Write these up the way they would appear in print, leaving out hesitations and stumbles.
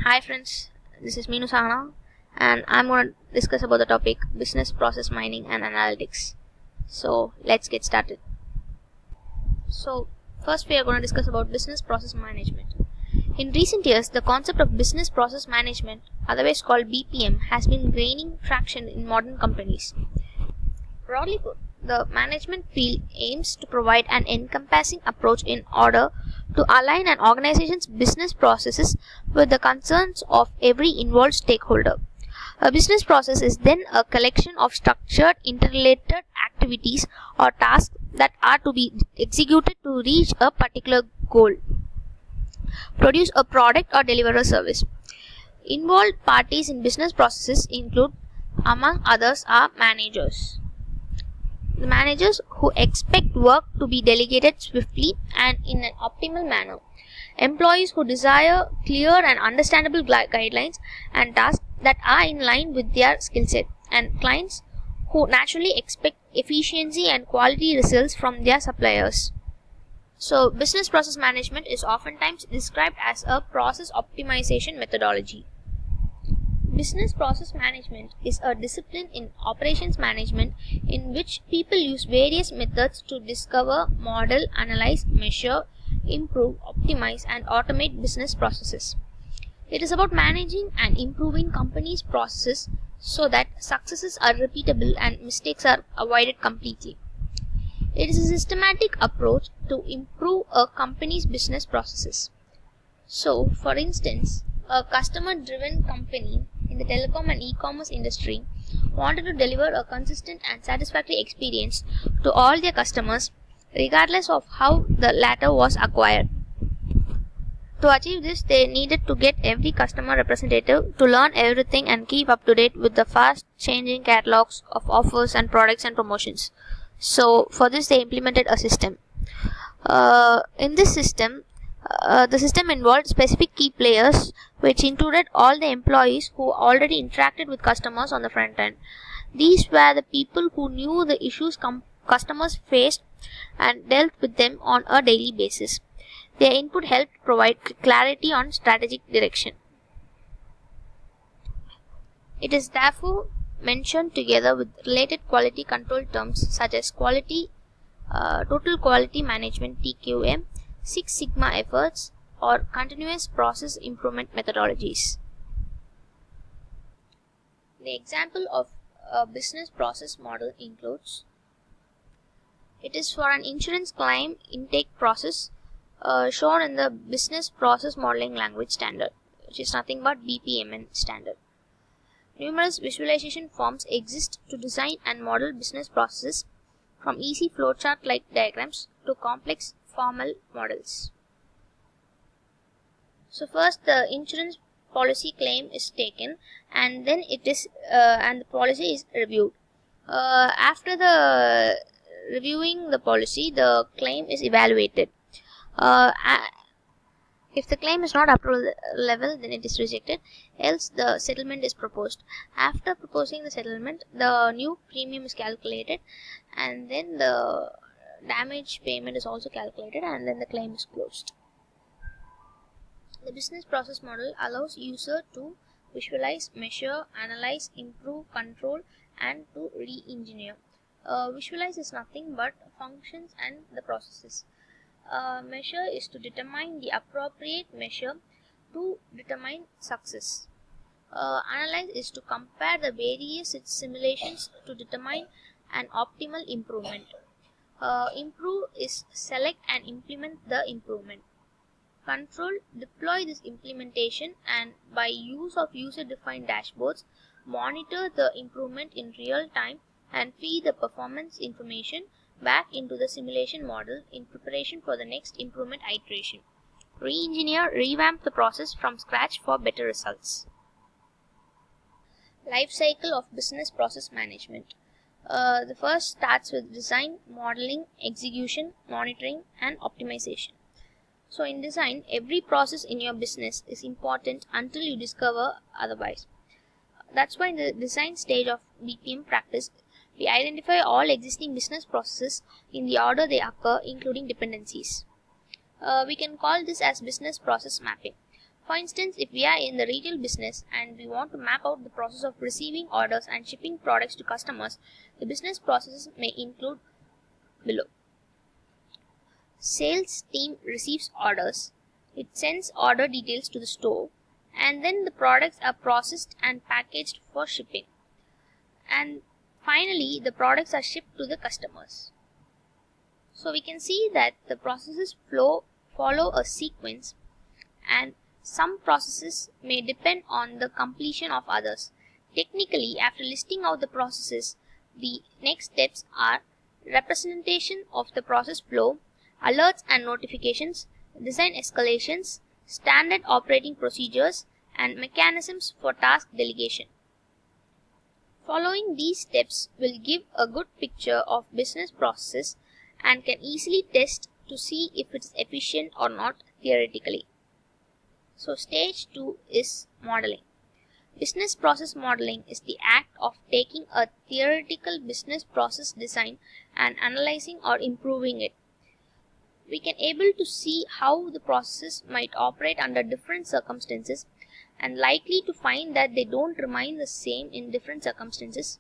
Hi friends, this is Meenu Sahana and I'm going to discuss about the topic business process mining and analytics. So let's get started. So first we are going to discuss about business process management. In recent years, the concept of business process management, otherwise called BPM, has been gaining traction in modern companies. Broadly put, the management field aims to provide an encompassing approach in order to align an organization's business processes with the concerns of every involved stakeholder. A business process is then a collection of structured, interrelated activities or tasks that are to be executed to reach a particular goal, produce a product or deliver a service. Involved parties in business processes include, among others, are managers. The managers who expect work to be delegated swiftly and in an optimal manner. Employees who desire clear and understandable guidelines and tasks that are in line with their skill set. And clients who naturally expect efficiency and quality results from their suppliers. So, business process management is oftentimes described as a process optimization methodology. Business process management is a discipline in operations management in which people use various methods to discover, model, analyze, measure, improve, optimize, and automate business processes. It is about managing and improving companies' processes so that successes are repeatable and mistakes are avoided completely. It is a systematic approach to improve a company's business processes. So, for instance, a customer-driven company in the telecom and e-commerce industry wanted to deliver a consistent and satisfactory experience to all their customers, regardless of how the latter was acquired. To achieve this, they needed to get every customer representative to learn everything and keep up to date with the fast-changing catalogs of offers and products and promotions. So, for this, they implemented a system. In this system, the system involved specific key players, which included all the employees who already interacted with customers on the front end. These were the people who knew the issues customers faced and dealt with them on a daily basis. Their input helped provide clarity on strategic direction. It is therefore mentioned together with related quality control terms such as total quality management (TQM), Six Sigma efforts, or continuous process improvement methodologies. The example of a business process model includes: it is for an insurance claim intake process shown in the Business Process Modeling Language Standard, which is nothing but BPMN standard. Numerous visualization forms exist to design and model business processes, from easy flowchart-like diagrams to complex formal models. So first, the insurance policy claim is taken, and then and the policy is reviewed. After the reviewing the policy, the claim is evaluated. If the claim is not up to the level, then it is rejected, else the settlement is proposed. After proposing the settlement, the new premium is calculated, and then the damage payment is also calculated, and then the claim is closed. The business process model allows user to visualize, measure, analyze, improve, control, and to re-engineer. Visualize is nothing but functions and the processes. Measure is to determine the appropriate measure to determine success. Analyze is to compare the various simulations to determine an optimal improvement. Improve is select and implement the improvement. Control, deploy this implementation and by use of user-defined dashboards, monitor the improvement in real time and feed the performance information back into the simulation model in preparation for the next improvement iteration. Re-engineer, revamp the process from scratch for better results. Life cycle of business process management. The first starts with design, modeling, execution, monitoring, and optimization. So in design, every process in your business is important until you discover otherwise. That's why in the design stage of BPM practice, we identify all existing business processes in the order they occur, including dependencies. We can call this as business process mapping. For instance, if we are in the retail business and we want to map out the process of receiving orders and shipping products to customers, the business processes may include below. Sales team receives orders. It sends order details to the store, and then the products are processed and packaged for shipping. And finally, the products are shipped to the customers. So we can see that the processes follow a sequence, and some processes may depend on the completion of others. Technically, after listing out the processes, the next steps are representation of the process flow, alerts and notifications, design escalations, standard operating procedures, and mechanisms for task delegation. Following these steps will give a good picture of business processes and can easily test to see if it is efficient or not theoretically. So stage 2 is modeling. Business process modeling is the act of taking a theoretical business process design and analyzing or improving it. We can able to see how the processes might operate under different circumstances and likely to find that they don't remain the same in different circumstances.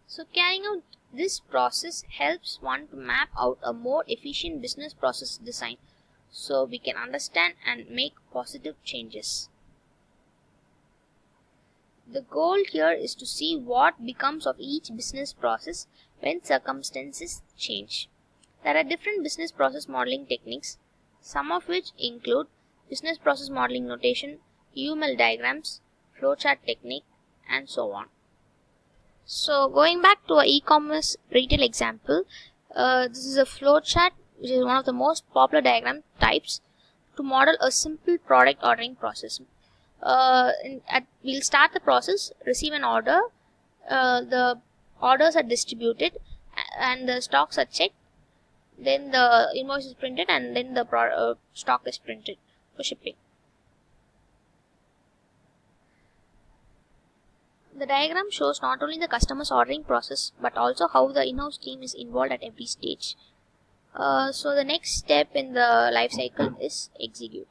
So carrying out this process helps one to map out a more efficient business process design so we can understand and make positive changes. The goal here is to see what becomes of each business process when circumstances change. There are different business process modeling techniques, some of which include business process modeling notation, UML diagrams, flowchart technique, and so on. So going back to our e-commerce retail example, this is a flowchart which is one of the most popular diagram types to model a simple product ordering process. We'll start the process, receive an order, the orders are distributed and the stocks are checked, then the invoice is printed, and then the stock is printed for shipping. The diagram shows not only the customer's ordering process but also how the in-house team is involved at every stage. So the next step in the life cycle is execute.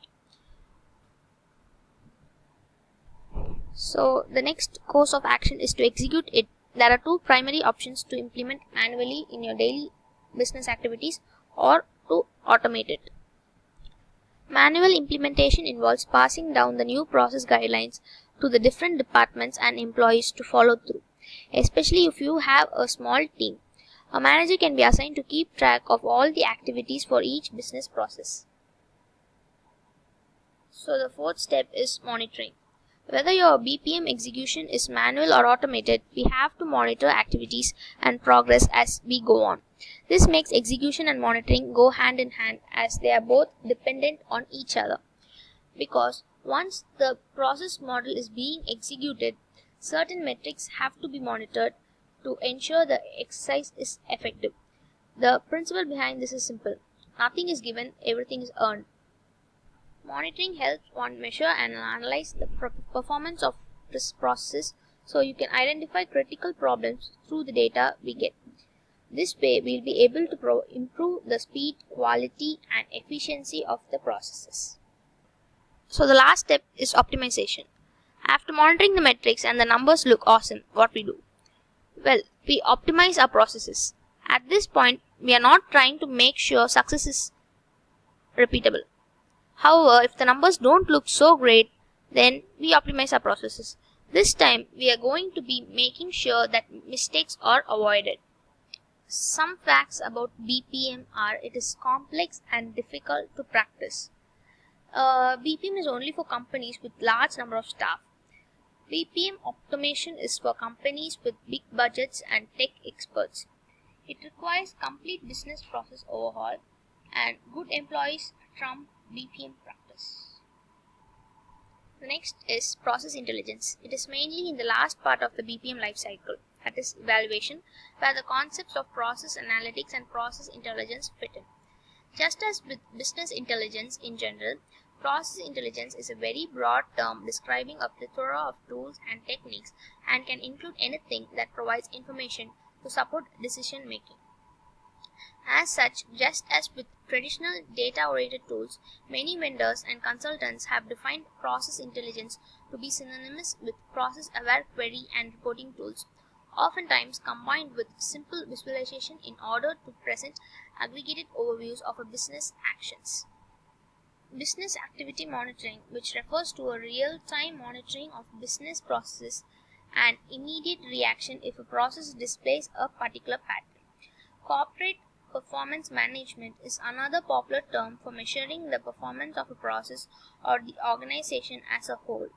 So the next course of action is to execute it. There are two primary options: to implement manually in your daily business activities or to automate it. Manual implementation involves passing down the new process guidelines to the different departments and employees to follow through, especially if you have a small team. A manager can be assigned to keep track of all the activities for each business process. So the fourth step is monitoring. Whether your BPM execution is manual or automated, we have to monitor activities and progress as we go on. This makes execution and monitoring go hand in hand as they are both dependent on each other. Because once the process model is being executed, certain metrics have to be monitored to ensure the exercise is effective. The principle behind this is simple. Nothing is given, everything is earned. Monitoring helps one measure and analyze the performance of this process so you can identify critical problems through the data we get. This way, we will be able to improve the speed, quality, and efficiency of the processes. So the last step is optimization. After monitoring the metrics and the numbers look awesome, what we do? Well, we optimize our processes. At this point, we are not trying to make sure success is repeatable. However, if the numbers don't look so great, then we optimize our processes. This time, we are going to be making sure that mistakes are avoided. Some facts about BPM are: it is complex and difficult to practice. BPM is only for companies with large number of staff. BPM automation is for companies with big budgets and tech experts. It requires complete business process overhaul, and good employees trump BPM practice. The next is process intelligence. It is mainly in the last part of the BPM life cycle, that is evaluation, where the concepts of process analytics and process intelligence fit in. Just as with business intelligence in general, process intelligence is a very broad term describing a plethora of tools and techniques and can include anything that provides information to support decision making. As such, just as with traditional data-oriented tools, many vendors and consultants have defined process intelligence to be synonymous with process-aware query and reporting tools, oftentimes combined with simple visualization in order to present aggregated overviews of a business actions. Business activity monitoring, which refers to a real-time monitoring of business processes and immediate reaction if a process displays a particular pattern. Corporate performance management is another popular term for measuring the performance of a process or the organization as a whole.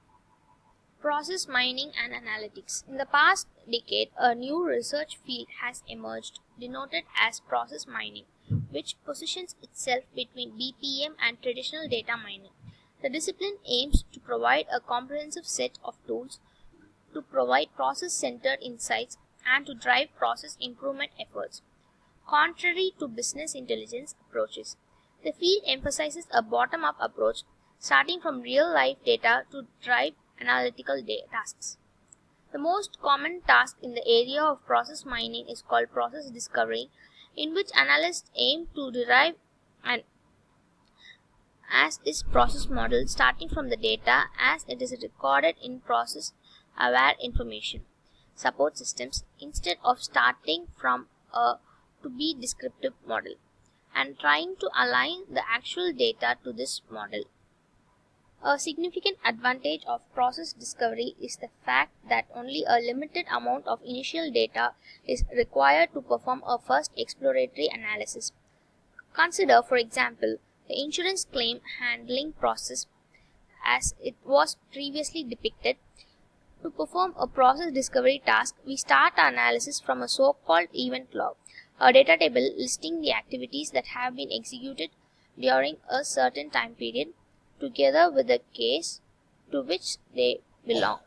Process mining and analytics. In the past decade, a new research field has emerged denoted as process mining, which positions itself between BPM and traditional data mining. The discipline aims to provide a comprehensive set of tools to provide process-centered insights and to drive process improvement efforts. Contrary to business intelligence approaches, the field emphasizes a bottom-up approach, starting from real-life data to drive analytical tasks. The most common task in the area of process mining is called process discovery, in which analysts aim to derive an as-is process model starting from the data as it is recorded in process-aware information support systems instead of starting from a to-be descriptive model and trying to align the actual data to this model. A significant advantage of process discovery is the fact that only a limited amount of initial data is required to perform a first exploratory analysis. Consider, for example, the insurance claim handling process as it was previously depicted. To perform a process discovery task, we start our analysis from a so-called event log, a data table listing the activities that have been executed during a certain time period, together with the case to which they belong.